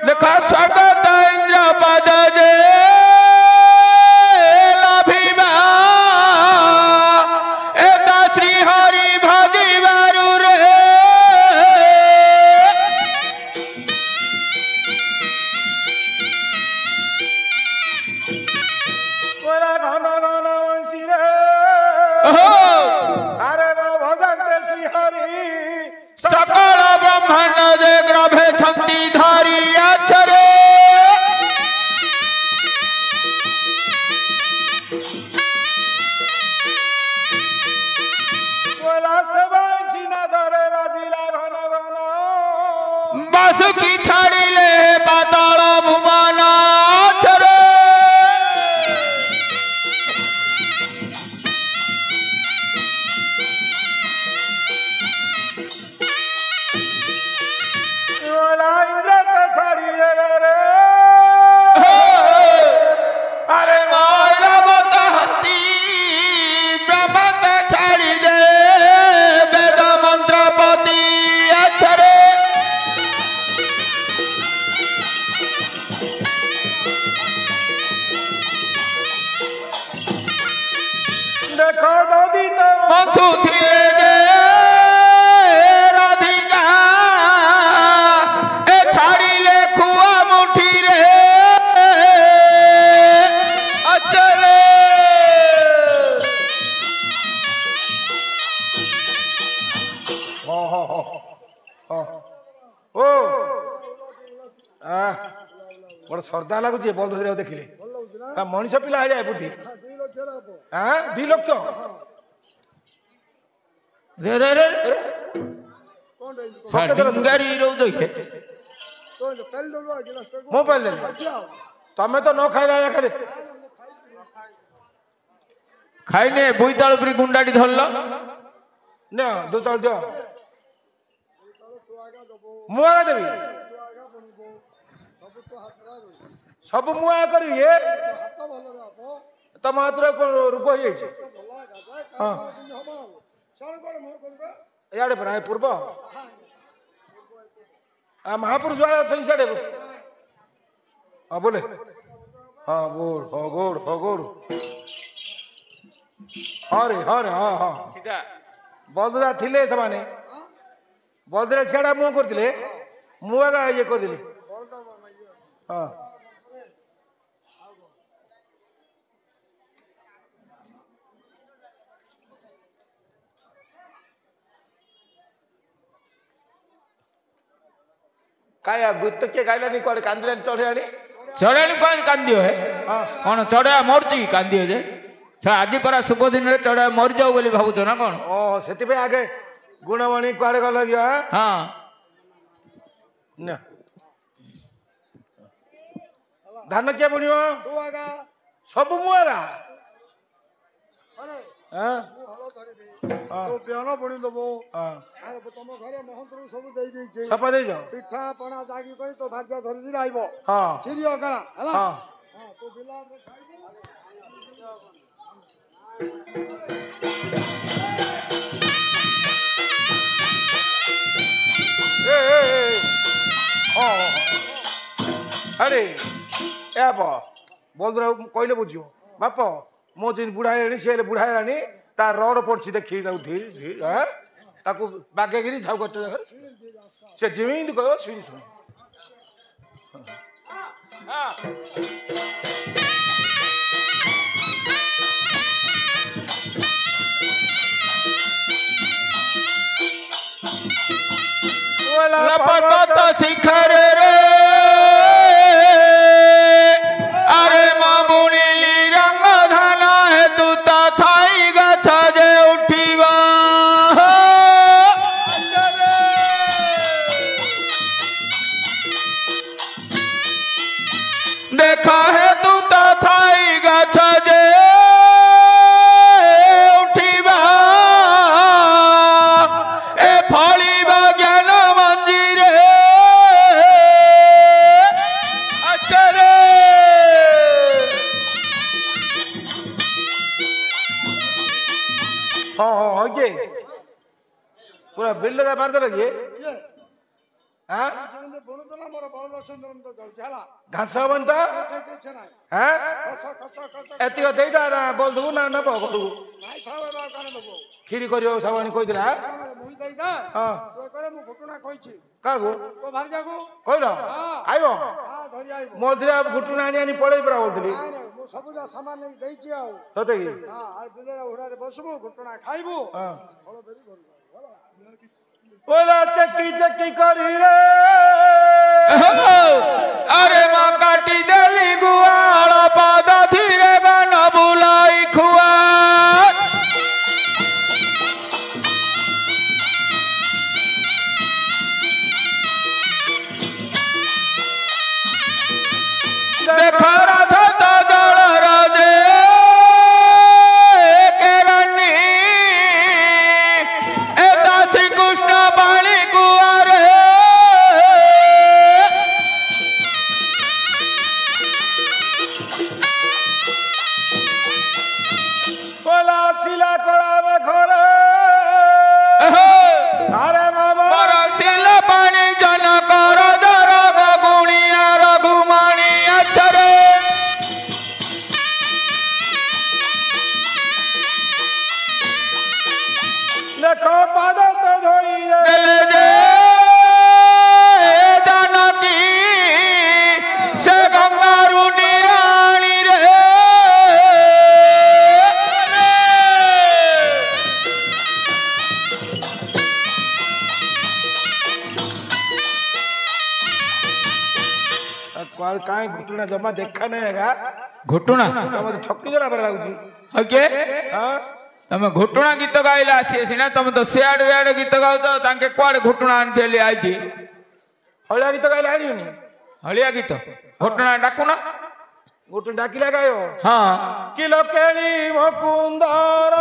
देखा स्वागत इंद्र पद जे लाभिबा एता श्री हरि भजिबारु रे ओरा घन घन वंशी रे अरे भजन्ते श्री हरि सकल ब्रह्मांड जे ग्रभे छंती धारी अक्षरे बोला सबंशी न धरे बाजिला घन घन बासुकी छाड़िले पाताल भुवन अक्षरे बोला इंद्र तो छाड़ी रे अरे मत हस्ती ब्रह्मत छाड़ी दे वेद मंत्र पति अक्षरे देखो दादी तो बंधु थिले जे राधिका ए छाड़िले खुआ मुठी रे अक्षरे ओ बड़ श्रद्धा लगुच बंद धर देखिले मनीष पिला है बुद्धि हाँ 2 लाख रे रे रे सिंगारी रो देखे मोबाइल तमें तो न खाई खाली खाइने बोईताल उपरी गुंडाटी धरल न 2 चाल दियो मुआ देवी सब मुआ करी ये तम हाथ रोग हो इे पर पूर्व महापुरुष वाले अच्छे सियाड़े हाँ बोले हाँ गोड़ हाँ गोड़ हाँ गोड़ हाँ रे हाँ रे हाँ हाँ बलदरा थिले से बलदरा सियाड़ा मुह करते मुआ ये कर हाँ काय गुत के गाइला नहीं कोड़े कांदले चढ़े आनी चढ़े कौन कांदियो है कौन चढ़ा मरची कांदियो जे आज परा शुभ दिन रे चढ़ा मर जाऊ बोली भाबुछ ना कौन ओ सेति पे आगे गुणमणि कुआड़े गल गया हां न धान के बुनियो सब मुआगा अरे हां हलो धरिबे तो बियानो बुनी दबो अरे तुम घरे महंतरु सब देई देई छै सपा दे जाओ पिठा पणा जागी करी तो भार्जा धरि आइबो हां चिरियो करा हला हां हां तो बिला रे खाइबो ए हां अरे ए बा बोल रहा कहले बुझियो बाप मो जिन बुढ़ाई से बुढ़ाई ता रड पड़ी देखी धीरे धीरे हाँ ताकू बागेगिरी छाऊ करते से जमीन कह सुनी सुनी पर्वत शिखर रे अरे माँ बुणिली रंग धना है तू थाई गछ जे उठीवा देखा है तू थाई गछ जे उठीवा ए फलिबा ज्ञान मंदिर अक्षरे हाँ हाँ ये पूरा बिल लगा मार दे ये হ্যাঁ ଯେମିତି ବୁଣୁଥିଲା ମୋର ବଳଦ ସୁନ୍ଦର ତ ଯାଉଛି ହେଲା ଘାସ ହବନି ତ କିଛି କିଛି ନାହିଁ হ্যাঁ ଖସ ଖସ ଖସ ଏତିକ ଦେଇଦା ନା ବଲଦକୁ ନା ନେବ ଘରକୁ ନାଇଁ ଥାଉ ଏବେ ଆଉ କାଣ ଦେବୁ କ୍ଷୀରି କରିବ ସାବାଣୀ କହିଥିଲା ମୁଇଁ ଦେଇଦା ହଁ ତୁ କରେ ମୁଁ ଘଟଣା କହିଛି କାହାକୁ ତୋ ଭାରିଜାକୁ କହିଲ ଆଇବ ହଁ ଧରି ଆଇବୁ ମୋ ଧିରେ ଘୁଟୁଣା ଆଣି ଆଣି ପଳେଇ ପୁରା ବୋଲଥିଲି ନାଇଁ ନାଇଁ ମୁଁ ସବୁ ଯା ସାମାନ ନେଇକି ଦେଇଛି ଆଉ ସତେ କି ହଁ ଆଉ ବିଲରେ ଉଡ଼ାରେ ବସିବୁ ଘଟଣା ଖାଇବୁ ହଁ ଫଳ ଧରି ଘରକୁ ଆଇବୁ ହେଲା बोला चक्की चक्की करी रे अरे माँ काटी देली गुआल पाद धीरे गन बुलाई खुआ देखा राधा दल राजे केरणी ए दासी कृष्ण बाणी कुआरे बोला सिला कड़ा घरे अरे बाबा बरसिल पानी जन कर दर गुणिया रघुमणि अक्षरे देखो पाद तो धोई दिल जे जानकी से गंगारू निराणी रे काई घुटुना जमा देखा नहीं हैगा घुटुणा मते ठकी जरा पर लागुची ओके हां तमे घुटुणा गीत गाइला आसी सिना तमे तो सियाड वेड गीत गाउ तो तांके क्वाड घुटुणा आनथेली आइथी हळिया गीत गाइला आडीनी हळिया गीत घुटुणा डाकुना घुटुन डाकिला गायो हां किलो केली मुकुंदर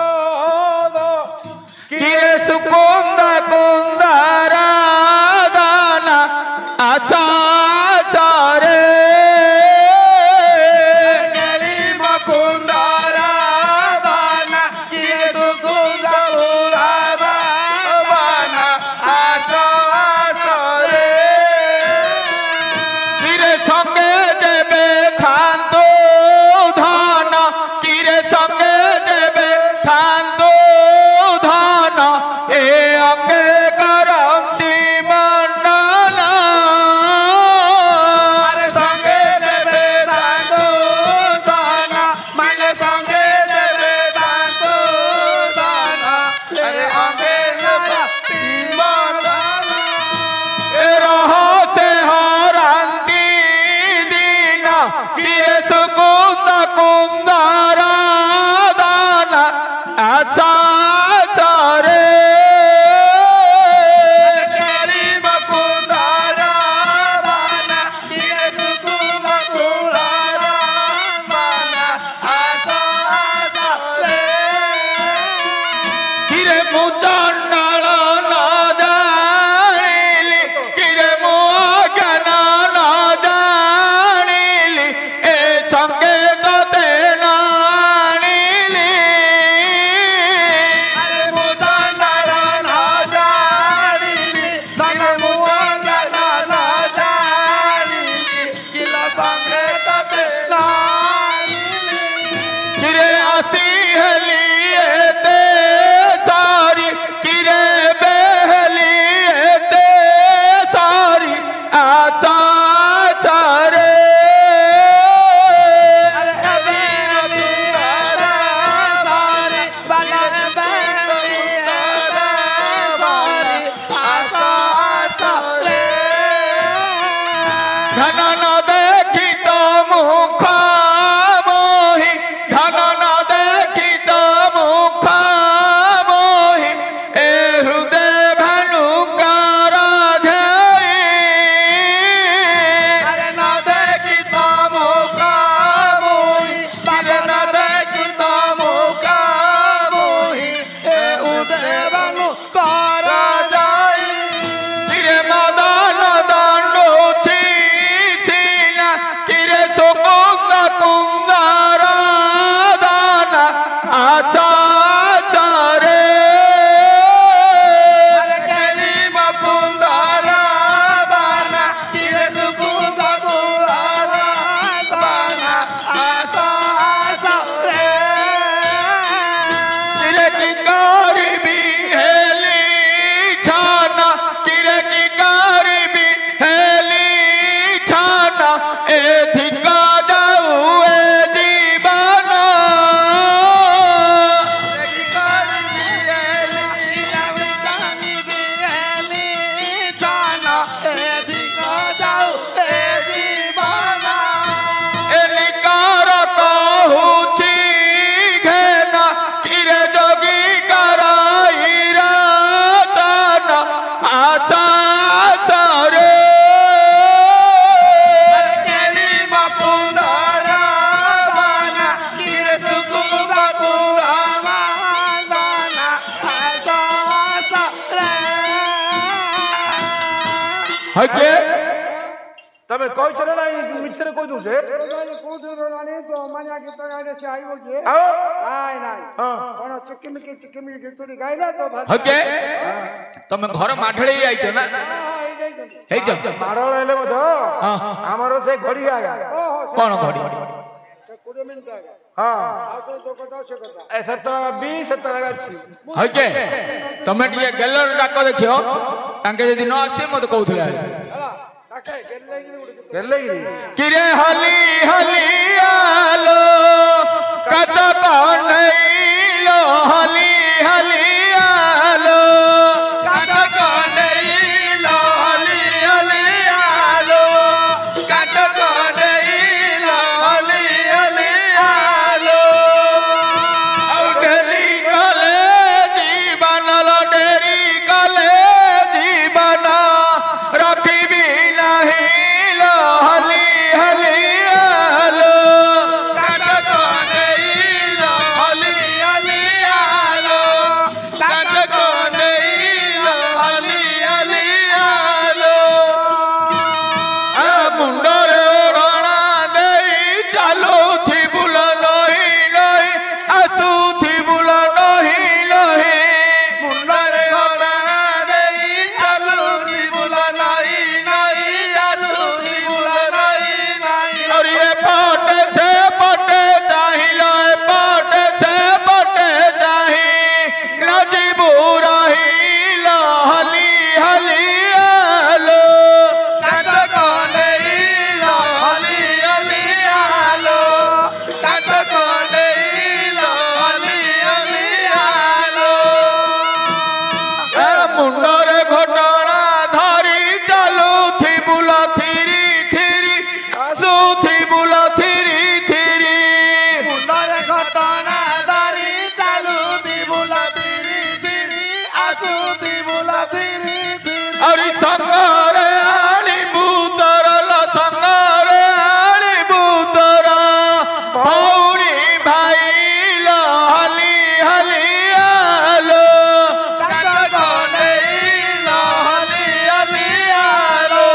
किरे सुकुंद कुंदरा दाना आसा सारे केली मुकुंदर दाना किरे सुकुंद उलादा बाना आसा सरे किरे संगे जेबे खांदो धान किरे संगे जेबे खांदो धान ए अंगे करंती मंडला अरे संगे देवे दातो दाना माने संगे देवे दातो दाना अरे अंगे नबा तीमदाना ए रहो से हरंती दीना किरे सुकुंद कुंदरा दाना आसा सारे केली मुकुंदरा दाना किरे सुकुम कुलारा बाना आसा आसा रे किरे मुचंडल न जानिली किरे मुअज्ञान न जानिली ए संकेत देना आनिली अरे मुदंडल न जानिली तने मुअंगल न जानिली किला बंगे तते नानिली किरे आसी हली ते सारी किरे बेहली ते सारी आसा सारे अरे अबे मुदंडल बारी बने बेली बारी आसा आसा रे घन न देखी तो मुख मोहि घन न देखी तो मुख मोहि ए हृदय भनुकार अरे न देखी तो मुका मोही अरे न देखी तो मुका मोही ए उदय बनु कर जाई तिरे मदन दंडो छी হইছে ତମେ କହିଛ ନା ନାଇଁ ମିଛରେ କହି ଦଉଛେ କୋଉଠି ରାଣୀ ତ ଅମାନିଆ ଗୀତ ଗାଇଲେ ସେ ଆଇବ କିଏ ଆଉ ନାଇଁ ନାଇଁ କଣ ଚିକିମିକି ଗୀତଟି ଗାଇଲା ତ হইছে তুমি ঘর মাঠড়েই আইছো না ହେଇଛ ମାଡ଼ଳ ହେଲେ ମଧ୍ୟ ହଁ ଆମର ସେ ଘଡି ଆଜ୍ଞା କଣ ଘଡି ସେ 20 ମିନିଟ ଆଗ ହଁ ଆଉ ଥରେ ଯୋଉ କଥା ସେ କଥା ସେତେବେଳେ ବି ସେତେବେଳେ ଆସି হইছে তুমি টিকে গেলর ডাক দেখিও তাঙ্কে যদি ন আসে মতে কହୁଥିଲେ ହେଲା ଡାକେ ଗେଲେଇକିରି ଗୋଟେ ଗୀତ ହେଲେ କି কিরে হলি হলি আলো কাচ কন্ডাইলো হলি হলি আলো কাচ কন্ডাইলো হলি হলি আলো কাচ কন্ডাইলো হলি হলি আলো আউ ডেরি কলে জীবন লো ডেরি কলে জীবন রাখিবি নাহি লো হলি হলি আলো কাচ কন্ডাইলো হলি হলি আলো কাচ কন্ডাইলো হলি হলি আলো মুন্ডরে ওড়না দেই চালুথি বুল নহি নহি আসুথি বুল নহি নহি মুন্ডরে ওড়না দেই চালুথি বুল নহি নহি আসুথি বুল নহি নহি और ये पटे से पटे चाहिलो पटे से पटे चाही नजीबू रहिलो हली हली आलो काच कन्हैलो हली हली आलो काच कन्हैलो हली हली आलो मुंडरे घटना धरी चालुथि बुल थिरी थिरी सुथि बुल थिरी थिरी मुंडरे घटना धरी चालुथि बुल थिरी थिरी आसुथि बुल थिरी थिरी अरे संगरे आली बुतर लो संगरे आली बुतर भौरी भाई लो हली हली आलो काच कन्हैलो हली हली आलो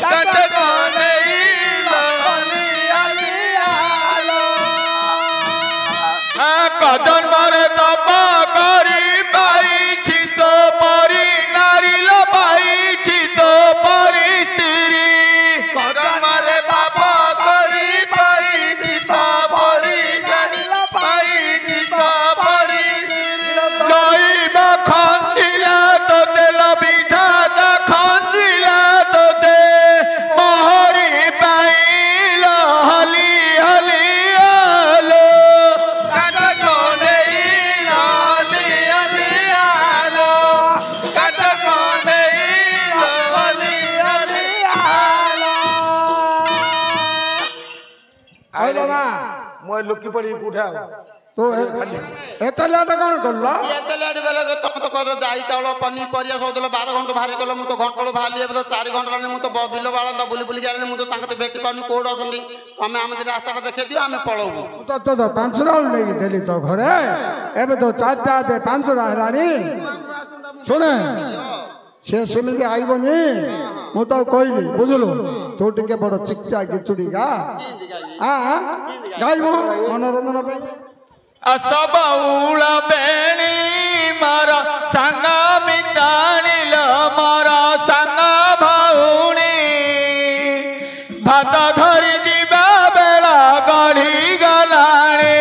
काच कन्हैलो हली हली आलो कजन मारे तपा करी पाई छित परी नारी लो पाई छित परी स्त्री कजन मारे बापा करी पाई छित परी नारी लो पाई छित परी लइब खंदिला तोते लबिधाता खंदिला तोते मोहरी पाइलो हली हली आलो काच कन्हैलो हली हली आलो काच कन्हैलो हली हली आलो କହିଲ ନା ମୁଁ ଲୁକି ପଡି ଉଠା তো এত লেট কোন করলো এতে লেট বেলে তুমি তো কর যাই চাউল পনিপরিয়া সৌদল 12 ঘন্টা বাহারি গল মু তো ঘন্টালো বাহারি ଏବେ 4 ঘন্টা রানি মু তো বিল বাଳନ୍दा ବୁଲି ବୁଲି যাইনি মু তো তাঙ্কে ভেটি পাউনি কোড অছন্তি তুমি আমাদের রাস্তাটা দেখে দিও আমি পଳଉବୁ তো তো 500 টাকা নেই দেলি তো ঘরে এবে তো 4টা দে 500 টাকা হেলানি শুনে সে সেমিতি আইবনি মু তো কইলি বুঝলু তো টিকে বড় চিকচা গীতুড়ি গা গাইব মনোরঞ্জন পাই असबौल बेणी मारा सांगा मिताणिल मारा सांगा भाऊणी भात धरी जीवा बेला गढ़ी गलाणी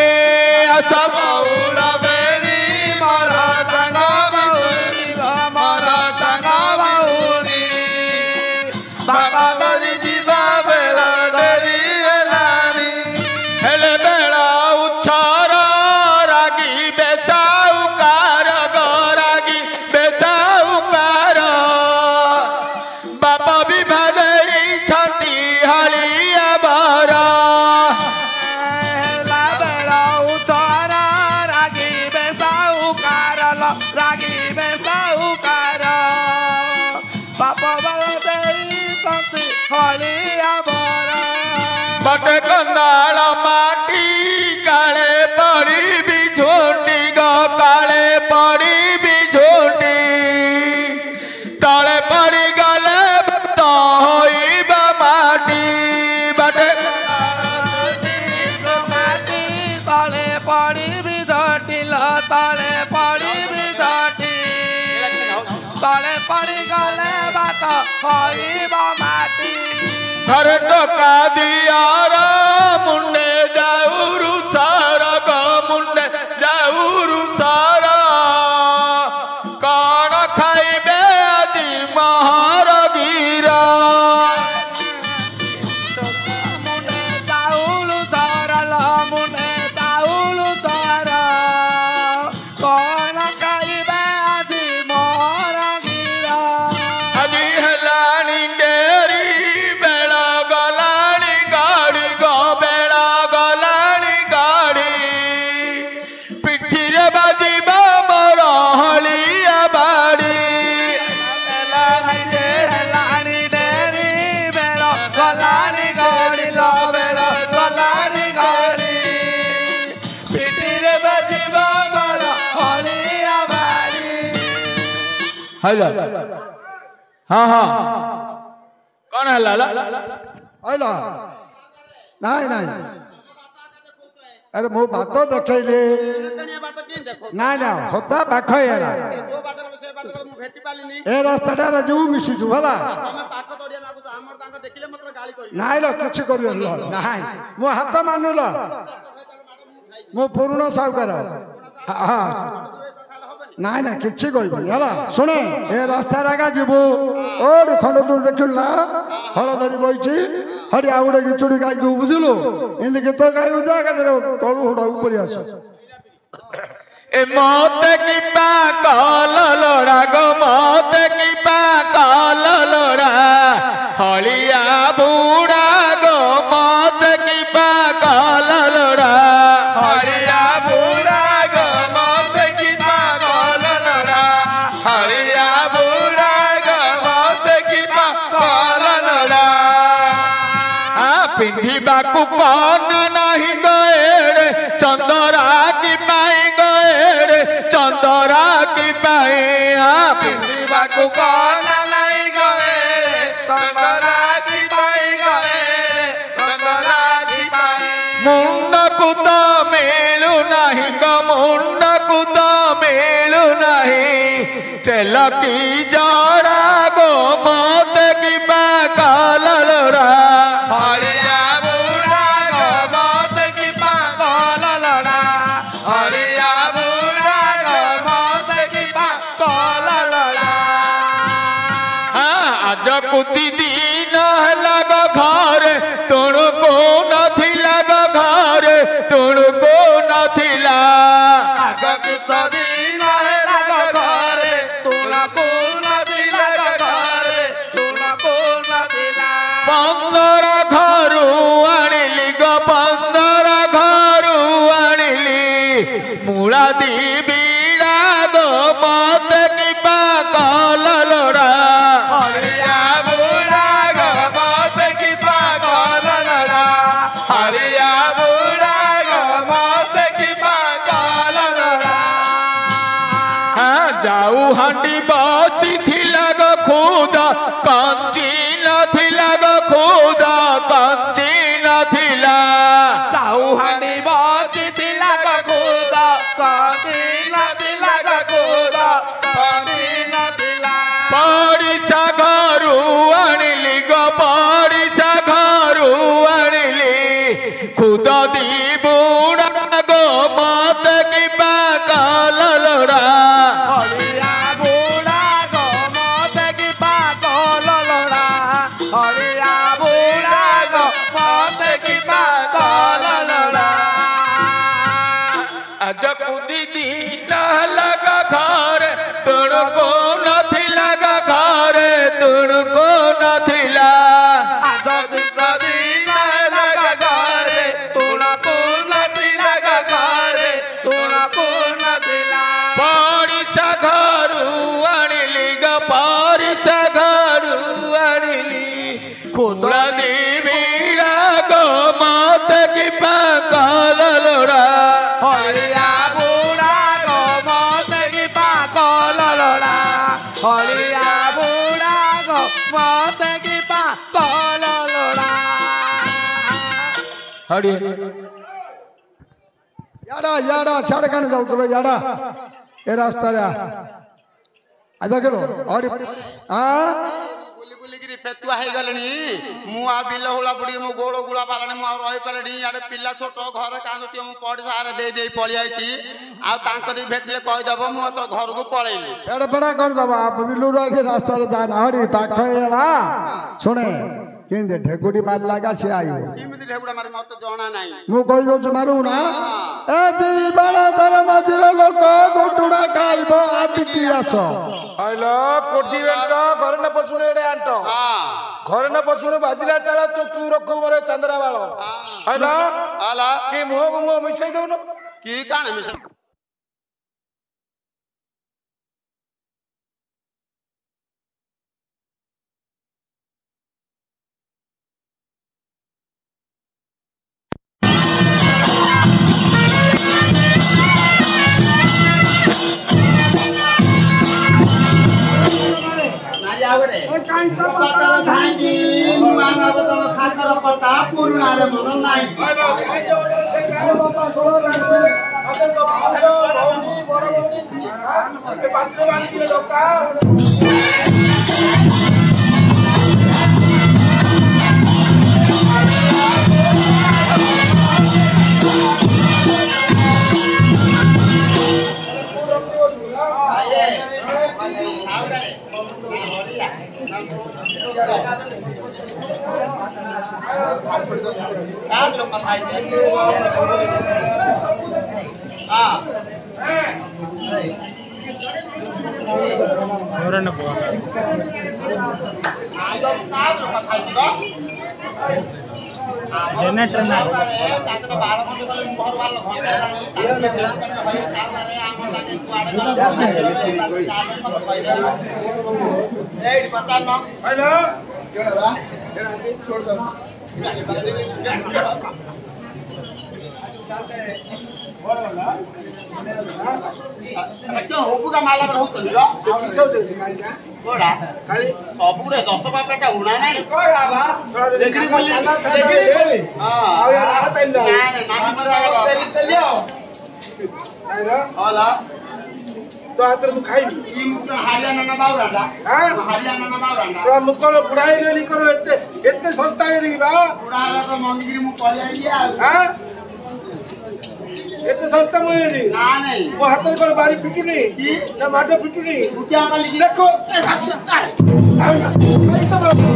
असबौल बेणी मारा सांगा मिताणिल मारा सांगा भाऊणी भात धरी जीवा बेला गढ़ी गलाणी हेले बेला उच्छार बेसाउकार गरागी बेसाउकार बापा भी भाई छाती हलिया बारा बेला उचारा रागी बेसाउकार रागी बेसाउकार बापा भाई छाती हलिया बारा बटे कंदाल माटी काले पड़ी झोटी गो काले पड़ी भी झोटी तले पड़ी गले ପଡ଼ିଗଲେ ବାଟ ହଇବ ମାଟି घर टोका दियारा मुंडे जाऊरु सारा ग मुंडे जाऊरु सारा कौन खाइबे आजी महारगीरा ମୁଣ୍ଡେ ଚାଉଳ ଧରଲ ମୁଣ୍ଡେ ଚାଉଳ ଧର କଣ ଖାଇବେ ଆଜି ମୋର ଗିରା अजी हलानी डेरी बेला गलानी गाड़ी गो बेला गलानी गाड़ी पिठी रे बाजी मोर हलिया बाड़ी ହେଲାଣି ଡେରି ବେଳ ଗଲାଣି ଗାଡ଼ି ଲ ବେଳ ଗଲାଣି ଗାଡ଼ି ପିଠିରେ ବାଜିବ ମୋର ହଳିଆ ବାଡ଼ି हेलो हाँ हाँ कौन है लाला आइला नाई नाई अरे मो बात देखैले ବାଟ କେମିତି ଦେଖ नाई ना होता पाखय एला ଯୋଉ ବାଟ ଗଲେ ସେ ବାଟ ଗଲେ ମୁଁ ଭେଟି ପାରିଲିନି ए रास्ताटा रे जो मिसिजु भला ତମେ ପାଖ ତଡ଼ିଆ ଲାଗୁଛ ଆମର ତାଙ୍କ ଦେଖିଲେ ମତେ ଗାଳି କରିବେ नाई लो किछ करियो नाई मो हाथ मानुल मो पुरुना साउकार हां नाई ना किछ कहबनी हला सुने ए रास्ता रागा जीवु ओड खंड दूर देखिल ना हल धरी बइची हडी आउडे गीतुडी गाई दउ बुझिलो इंद गीत गाई उदा गदर टळु होडा उपरि आसो ए मौत की पाकल लोड़ा गो मौत की पाकल लोड़ा हलिया बूढ़ा गो मौत की पाकल लोड़ा हलिया बूढ़ा गो मौत की पाकल लोड़ा हलिया बूढ़ा गो मौत की पाकल लोड़ा पिंधिबाकू कौन नहीं गए चंदरा की पाई गए चंदरा की पाई पिंधिबाकू कौन नहीं गए चंदरा की पाई गए चंदरा की पाई मुंडकू तो मिलू नहीं गो मुंडकू तो मिलू नहीं तेल की जड़ा गो मौत की पाकल लोड़ा हलिया बूढ़ा गो मौत की पाकल लोड़ा हलिया बूढ़ा गो मौत की पाकल लोड़ा आज कुती दिन लग घर तुणको नथिला गो घर तुणको नथिला आग कुछ दिन लग घरे ତୁଣକୁ ନଥିଲା ଘରେ ତୁଣକୁ ନଥିଲା 15 घरू आनिली गो 15 घरू आनिली मूला दी बीड़ा गो मौत की पाकल लोड़ा हरिया बूढ़ा गो मौत की पाकल लोड़ा हरिया बूढ़ा गो मौत की पाकल लोड़ा जाऊ हांडी बसी थिला गो खुद कंची नथिला गो खुद कंची नथिला जाऊ हांडी ବସିଥିଲା ଗଖୁଦ କନ୍ଦି ନଥିଲା ଗଖୁଦ କନ୍ଦି ନଥିଲା पड़िसा घरू आनिली गो पड़िसा घरू आनिली खुद दी बूढ़ा गो मौत की पाकल लोड़ा हरिया बुढ़ा गो मौत की पाकल लोड़ा हरिया बुढ़ा गो मौत की पाकल लोड़ा आज कुदी दिन लगा घर तुणको नथिला गो घर तुणको नथिला आज दिन लग घरे ତୁଣକୁ ନଥିଲା ଘରେ ତୁଣକୁ ନଥିଲା पड़िसा घरू आनिली गो पड़िसा घरू आनिली खुदरा दी बीड़ा गो मौत की पाकल लोड़ा हरिया बुढ़ा गो मौत की पाकल लोड़ा हरिया बुढ़ा गो मौत की पाकल लोड़ा हड़ी याडा याडा छाड़कण जाऊतलो याडा ए रास्ता रे ଦେଖିଲୁ ଅଡ଼ି ବୁଲି ବୁଲିକିରି ଫେତୁଆ ହେଇଗଲିଣି ମୁଁ ଆଉ ବିଲ ହୁଳା ବୁଡିକି ମୋ ଗୋଳ ଗୁଳା ବାଲାଣି ମୁଁ ଆଉ ରହିପାରିଲିଣି ଇଆଡେ ପିଲା ଛୋଟ ଘରେ କାନ୍ଦୁଥିବ ମୁଁ ପଡ଼ିଶା ଘରେ ଦେଇ ପଳେଇ ଆଇଛି ଆଉ ତାଙ୍କ ଦେଇ ଭେଟିଲେ କହିଦବ ମୁଁ ତ ଘରକୁ ପଳେଇଲି ଏଡ଼େ ପେଡ଼ା କରିଦେବା ବିଲୁ ରହିକି ରାସ୍ତାରେ ଯାଆନା ହଡ଼ି ପାଖ ହେଇଗଲା ଶୁଣେ କେମିତି ଢେକୁଟି ମାରିଲା ଗା ସିଏ ଆଇବ କେମିତି ଢେକୁଡ଼ା ମାରି ମତେ ଜଣା ନାହିଁ ମୁଁ କହିଦଉଛି ମାରୁ ନା ଏ ଦି ବେଳ ଧର ମଝିରେ ଲୋକ ଗୁଟୁଡ଼ା ଖାଇବ ଆଟିକି ଆସ ହଇଲୋ କୋଟି ବେଣ୍ଟ ଘରେ ନ ପଶୁଣୁ ଏଡେ ଆଣ୍ଟ ଘରେ ନ ପଶୁଣୁ ବାଜିଲା ଚାଳ ତୁ ତୁ ରଖୁ ମୋର ଚାନ୍ଦରା ବାଳ ହଇଲୋ ଆଲା କି ମୁହଁକୁ ମୁହଁ ମିଶେଇ ଦଉନୁ କି କାଣ ମିଶ ପୁରୁଣାରେ ମନ ନାହିଁ ସବୁଟା ମାଲା ରହୁଛନ୍ତି ସବୁରେ 10 ପାପଟା ଉଣା ନାହିଁ तो हाथ में खाई हरियाणा बाउरांडा हरियाणा बाउरांडा मुख बुढ़ाई रेली करो एते सस्ता है री बा बुढ़ाला तो मंदिर मु पले आइया हां एते सस्ता मुई ना नहीं मो हाथ में कर बाड़ी पिटुनी की ना माटो पिटुनी क्या कर ली देखो आई तो बाबू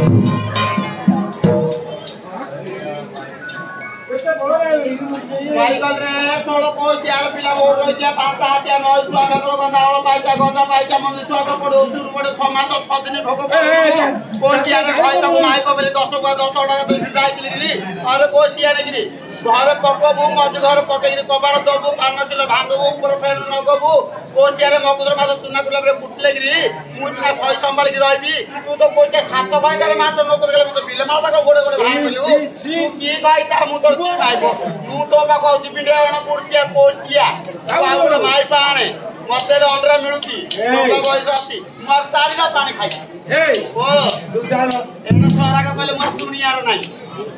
एते बड़ भाई गल रे सोलो को चार पिला बोल रो जे पांचटा हाथिया नय सुआ मेकर गंधावळ पाइसा गंधा पाइसा मन विश्वास पड़ो सुर पड़े 6 मास 6 दिन भोग को चिया रे भाई तक माई को बेले 10 टाका दे गाइतली अरे को चिया रे गिरी घर पकबू मज घर पकई कबाड़ दबू 5 किलो भांगबू ऊपर फेर नगबू को चिया रे मगुदर मास चुना पिला रे कुटले गिरी मु ना सही संभाली रहबी तू तो कोटे 7 गाय माट नको गेले तो बिले माल तक गोडे गोडे भांगलू तू की गाय ता मु तो खाइबो मु तो बा को बिंडियावण पुरसिया कोटिया बाबू माई पाणे मते अंडरा मिलुची बाबा बयस आसी मार तारिका पानी खाइ ए ओ तू जानो एना सारा का पहले मर सुनियार नाही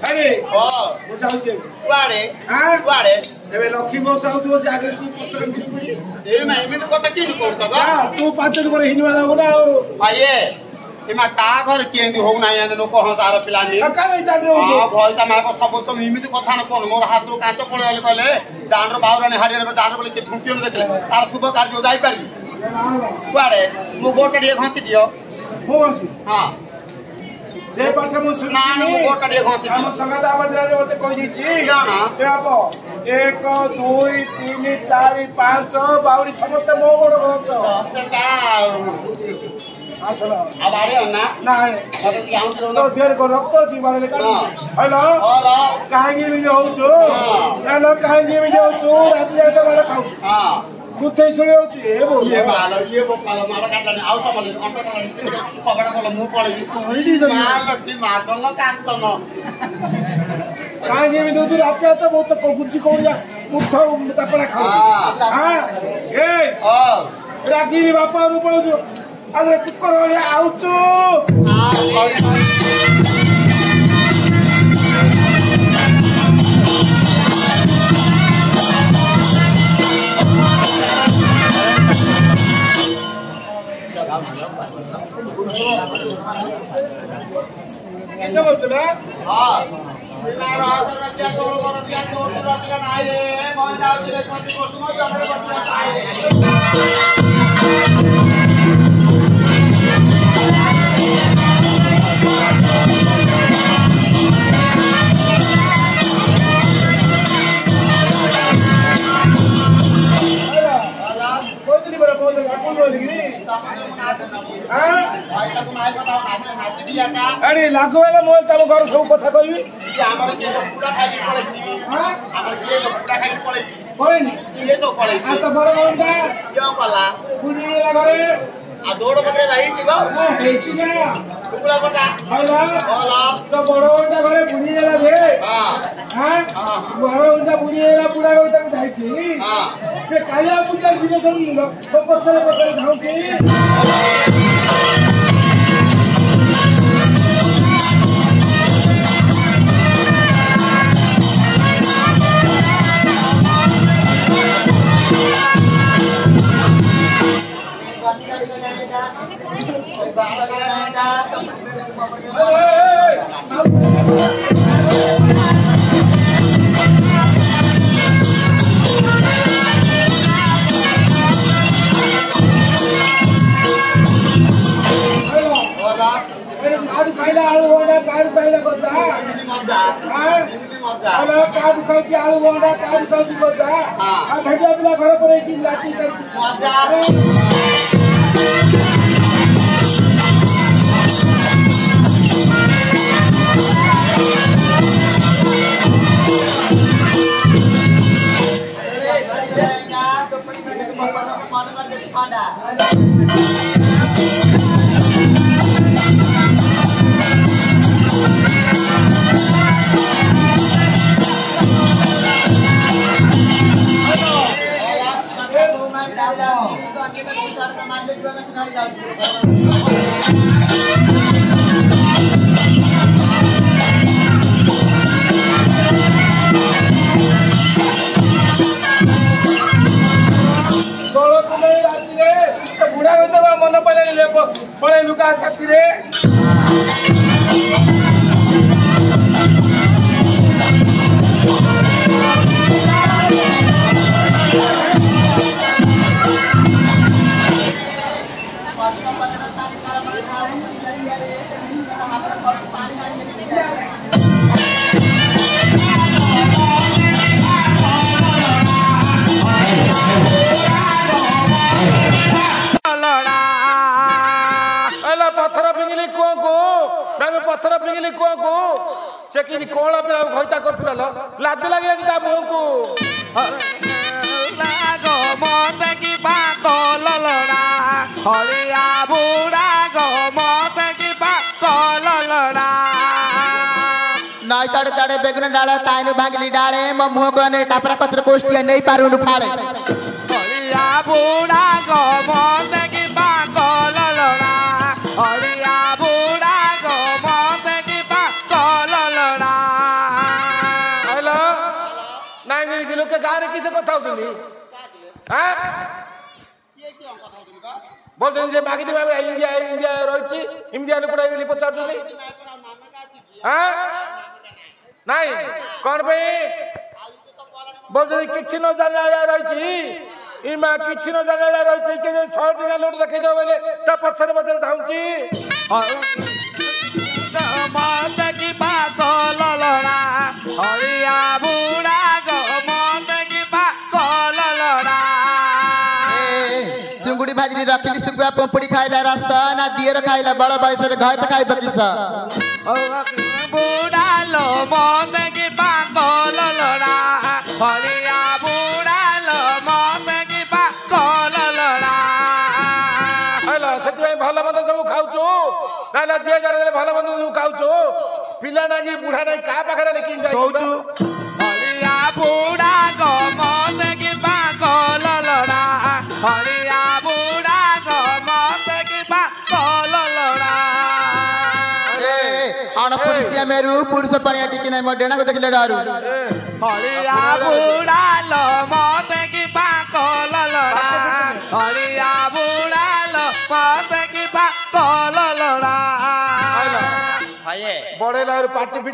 अरे ओ मु जाउछे वाडे हां वाडे एबे लक्ष्मी बस आउथो से आगे तू पसंद ए मैं इमे तो कत की करता बा हां तू 5 दिन करे हिनवा लागो ना आये एमा का घर केंदी हो नाही आने लोक हसार पिलानी सका नहीं जाने हां भई ता माको सब तो इमिति कथा न कोन मोर हाथ रो काच पळे आले कहले दांडर बावराने हाडिया दांडर बोले के थुकियो देखले तार शुभ कार्य जाई परबी वाडे मु गोटा दिए घसी दियो हो आसी हां से पाठ मु सुना ना मु गोटा दिए घसी हम संगदा बजरा जे मते कहि दिछि ना के आपो 1 2 3 4 5 बावरी समस्त मो गोड़ घस ता आसला अब आरे ना ना अरे गाउँ तो देर को रक्त छी बारे काढ हेलो हेलो काहे भी होछु हेलो काहे भी होछु राति आइता बारे खाउ हां कुथे सुने होछु ए बो ये पालो मार काटलानी आउ समले अंत काटलानी पगडा कल मु पळी कहि दी मार की मारल कांत न काहे भी दोती राति आइता बहुत तो गुच्ची कोडिया उठो तपडा खाउ हां ए रागी बापा रु पळछु अरे कुकर वाले आउछु কিসে বলছিল হ্যাঁ বিনা রাসন রাজ্য তোর বড় দিয়া তোর রাজ্য নাই রে মন যাও দিলে কোন করতে মই আমার বাচ্চা নাই अरे लाखो वाला मोल तम घर सब कथा कहबी আমার কি পুরা খাইবি পড়াইছি আমার কি পুরা খাইবি পড়াইছি পড়েনি ये तो पढ़ाइছি आ तो बड़ गंडा क्यों पला पुनी घरे आ दौड़ बकरे रही थी गो हेची ना टुकड़ा बटा होला बोला तो बड़ गंडा घरे पुनी दे हां हां बड़ गंडा पुनी पूरा गंडा जाईची हां से काया पूजा दिने तो पछरे पछरे धाउची आलू बोंडा काड पहिला कोचा मजा हां मजा आलो काड खायची आलू बोंडा काड खायची कोचा आ भेटी आपल्या घर परायची लाटी करची मजा बुढ़ा मन पड़े लुका साथी रे पत्थर पिंगली को से कि कोला पे घइता करथुला ल लाज लागे ता मुह को लागो मत की पागल लड़ा हरिया बुढ़ा गो मत की पागल लड़ा नाई ताड़े ताड़े बेगुन डाले ताइनु भांगली डाले म मुह गने टापरा कचर कोष्टिया नहीं पारुनु फाड़े हरिया बुढ़ा गो मत की पागल लड़ा हरिया बुढ़ा गो मत की पागल लड़ा हेलो नाई नी किलो के गारे किसे कथा होतनी हां बोलते जे मागी दिबा इंडिया इंडिया रहिछि इंडिया ने पडा बोली पचारछथि हां नाई कोन पे बोलते किछि न जानाला रहिछि इमा किछि न जानाला रहिछि के जे 100 टका नोट देखै दो बोले ता पछरे पछरे धाउछि मत की पागल लड़ा हरिया बुढ़ा गो मत की पागल लड़ा चुंगुड़ी भाजरी रखली सुगुआ पंपड़ी खाइला रस ना दिएर खाइला बड़ बयसर घर त खाइ बकिस बुढ़ा लो मत की पागल लड़ा हरिया बुढ़ा लो मत की पागल लड़ा हेलो सेति भल मन्द सब खाउछु नाला जे जरे भल मन्द सब खाउछु पिला नागी बुढ़ा नागी का पाखरे लेकिन जाई हरिया बुढ़ा गो मत की पागल लड़ा हरिया बुढ़ा गो मत की पागल लड़ा अणपुरुषिया मेरू पुरुष पणिया टिकी नै म डेना को देखले डारू हरिया बुढ़ा लो मत की पागल लड़ा हरिया बुढ़ा लो मत की पागल लड़ा ପଢେଇଲା ପାଟି